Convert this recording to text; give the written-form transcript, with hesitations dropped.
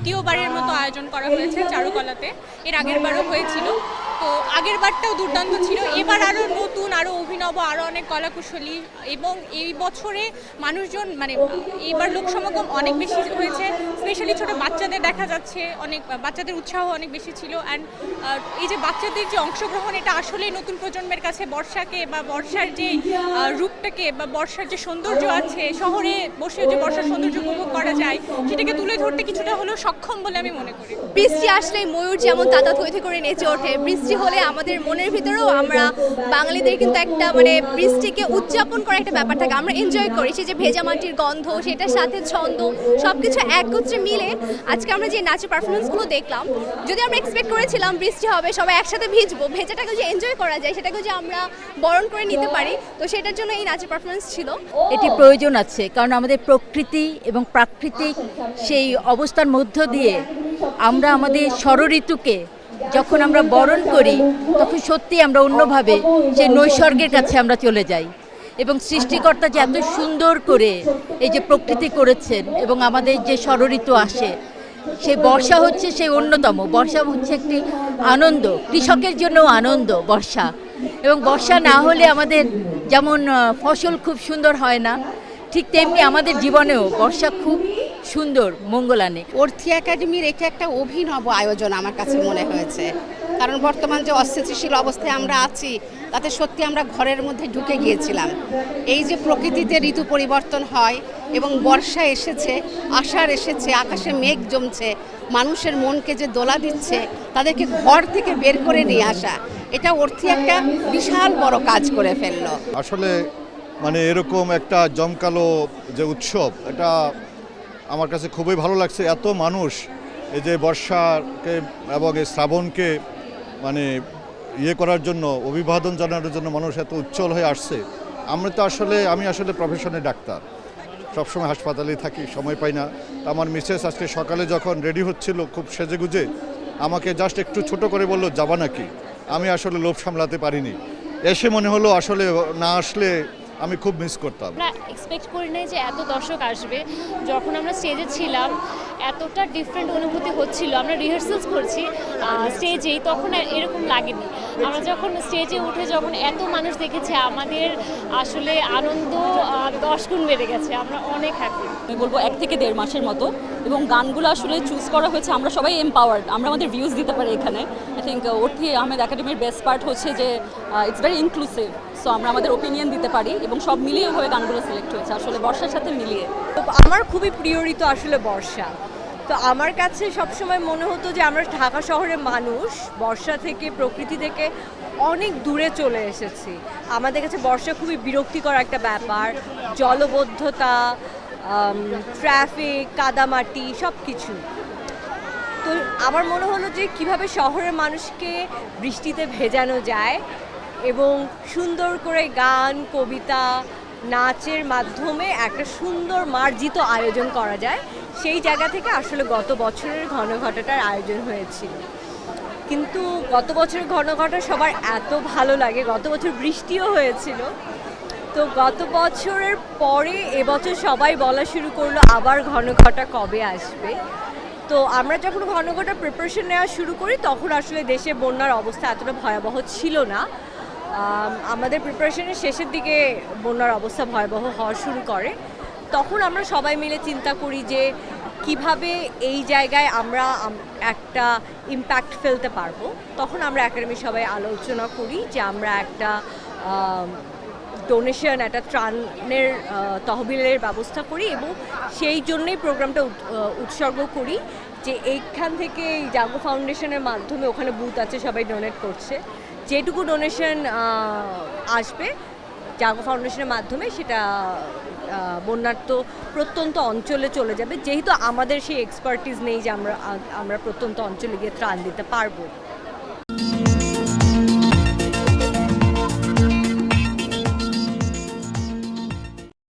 দ্বিতীয়বারের মতো আয়োজন করা হয়েছে চারুকলাতে। এর আগের বারও হয়েছিল, তো আগের বারটাও দুর্দান্ত ছিল। এবার আরও নতুন, আরও অভিনব, আরও অনেক কলাকুশলী, এবং এই বছরে মানুষজন মানে এইবার লোক সমাগম অনেক বেশি হয়েছে। স্পেশালি ছোট বাচ্চাদের দেখা যাচ্ছে, অনেক বাচ্চাদের উৎসাহ অনেক বেশি ছিল। অ্যান্ড এই যে বাচ্চাদের যে অংশগ্রহণ, এটা আসলে নতুন প্রজন্মের কাছে বর্ষাকে বা বর্ষার যে রূপটাকে বা বর্ষার যে সৌন্দর্য আছে, শহরে বসে যে বর্ষার সৌন্দর্য উপভোগ করা যায়, সেটাকে তুলে ধরতে কিছুটা হলেও সক্ষম বলে আমি মনে করি। বৃষ্টি আসলে ময়ূর যেমন তাতা থই থই করে নেচে ওঠে, বৃষ্টি হলে আমাদের মনের ভিতরেও আমরা বাঙালিদের কিন্তু একটা মানে বৃষ্টিকে উদযাপন করার একটা ব্যাপার থাকে, আমরা এনজয় করি। সে যে ভেজা মাটির গন্ধ, সেটার সাথে ছন্দ, সব কিছু একত্রে মিলে আজকে আমরা যে নাচের পারফরমেন্সগুলো দেখলাম, যদি আমরা এক্সপেক্ট করেছিলাম বৃষ্টি হবে, সবাই একসাথে ভিজবো, ভেজাটাকে যে এনজয় করা যায়, সেটাকে যে আমরা বরণ করে নিতে পারি, তো সেটার জন্য এই নাচের পারফরমেন্স ছিল। এটি প্রয়োজন আছে, কারণ আমাদের প্রকৃতি এবং প্রাকৃতিক সেই অবস্থার মধ্য দিয়ে আমরা আমাদের ষড়ঋতুকে যখন আমরা বরণ করি, তখন সত্যি আমরা অন্যভাবে সেই নৈসর্গের কাছে আমরা চলে যাই। এবং সৃষ্টিকর্তা যে এত সুন্দর করে এই যে প্রকৃতি করেছেন এবং আমাদের যে ষড়ঋতু আসে, সেই বর্ষা হচ্ছে সেই অন্যতম। বর্ষা হচ্ছে একটি আনন্দ, কৃষকের জন্যও আনন্দ বর্ষা। এবং বর্ষা না হলে আমাদের যেমন ফসল খুব সুন্দর হয় না, ঠিক তেমনি আমাদের জীবনেও বর্ষা খুব সুন্দর মঙ্গল আনে। অর্থী একাডেমির এটা একটা অভিনব আয়োজন আমার কাছে মনে হয়েছে, কারণ বর্তমান যে অস্থিতিশীল অবস্থায় আমরা আছি, তাতে সত্যি আমরা ঘরের মধ্যে ঢুকে গিয়েছিলাম। এই যে প্রকৃতিতে ঋতু পরিবর্তন হয় এবং বর্ষা এসেছে, আষাঢ় এসেছে, আকাশে মেঘ জমছে, মানুষের মনকে যে দোলা দিচ্ছে, তাদেরকে ঘর থেকে বের করে নিয়ে আসা, এটা অর্থী একটা বিশাল বড় কাজ করে ফেললো। আসলে মানে এরকম একটা জমকালো যে উৎসব, এটা আমার কাছে খুবই ভালো লাগছে। এত মানুষ এই যে বর্ষাকে এবং এই শ্রাবণকে মানে করার জন্য, অভিবাদন জানানোর জন্য মানুষ এত উজ্জ্বল হয়ে আসছে। আমি আসলে প্রফেশনে ডাক্তার, সবসময় হাসপাতালেই থাকি, সময় পাই না। আমার মিসেস আজকে সকালে যখন রেডি হচ্ছিল খুব সেজেগুজে, আমাকে জাস্ট একটু ছোট করে বললো যাবা নাকি। আমি আসলে লোভ সামলাতে পারিনি, এসে মনে হলো আসলে না আসলে আমি খুব মিস করতাম। আমরা এক্সপেক্ট করি নাই যে এত দর্শক আসবে। যখন আমরা স্টেজে ছিলাম এতটা ডিফারেন্ট অনুভূতি হচ্ছিল, আমরা রিহার্সালস করছি স্টেজেই, তখন আর এরকম লাগেনি। আমরা যখন স্টেজে উঠে যখন এত মানুষ দেখেছে, আমাদের আসলে আনন্দ 10 গুণ বেড়ে গেছে। আমরা অনেক হ্যাপি। আমি বলবো 1 থেকে 1.5 মাসের মতো, এবং গানগুলো আসলে চুজ করা হয়েছে। আমরা সবাই এম্পাওয়ার্ড, আমরা আমাদের ভিউজ দিতে পারি এখানে। আই থিঙ্ক অর্থী আহমেদ একাডেমির বেস্ট পার্ট হচ্ছে যে ইটস ভেরি ইনক্লুসিভ, সো আমরা আমাদের ওপিনিয়ন দিতে পারি এবং সব মিলিয়ে হয়ে গানগুলো সিলেক্ট হয়েছে আসলে বর্ষার সাথে মিলিয়ে। আমার খুবই প্রিয় ঋতু আসলে বর্ষা। তো আমার কাছে সবসময় মনে হতো যে আমরা ঢাকা শহরের মানুষ বর্ষা থেকে, প্রকৃতি থেকে অনেক দূরে চলে এসেছি। আমাদের কাছে বর্ষা খুবই বিরক্তিকর একটা ব্যাপার, জলবদ্ধতা, ট্রাফিক, কাদামাটি, সব কিছু। তো আমার মনে হলো যে কিভাবে শহরের মানুষকে বৃষ্টিতে ভেজানো যায় এবং সুন্দর করে গান, কবিতা, নাচের মাধ্যমে একটা সুন্দর মার্জিত আয়োজন করা যায়। সেই জায়গা থেকে আসলে গত বছরের ঘনঘটাটার আয়োজন হয়েছিল। কিন্তু গত বছরের ঘনঘটা সবার এত ভালো লাগে, গত বছর বৃষ্টিও হয়েছিল। তো গত বছরের পরে এবছর সবাই বলা শুরু করলো আবার ঘনঘটা কবে আসবে। তো আমরা যখন ঘনঘটা প্রিপারেশন নেওয়া শুরু করি, তখন আসলে দেশে বন্যার অবস্থা এতটা ভয়াবহ ছিল না। আমাদের প্রিপারেশনের শেষের দিকে বন্যার অবস্থা ভয়াবহ হওয়া শুরু করে। তখন আমরা সবাই মিলে চিন্তা করি যে কিভাবে এই জায়গায় আমরা একটা ইম্প্যাক্ট ফেলতে পারবো। তখন আমরা একাডেমি সবাই আলোচনা করি যে আমরা একটা ডোনেশন, একটা ত্রাণের তহবিলের ব্যবস্থা করি এবং সেই জন্যই প্রোগ্রামটা উৎসর্গ করি যে এইখান থেকে জাগো ফাউন্ডেশনের মাধ্যমে, ওখানে বুথ আছে, সবাই ডোনেট করছে, যেটুকু ডোনেশন আসবে জাগো ফাউন্ডেশনের মাধ্যমে সেটা বন্যার্ত প্রত্যন্ত অঞ্চলে চলে যাবে, যেহেতু আমাদের সেই এক্সপার্টিস নেই যে আমরা প্রত্যন্ত অঞ্চলে গিয়ে ত্রাণ দিতে পারবো।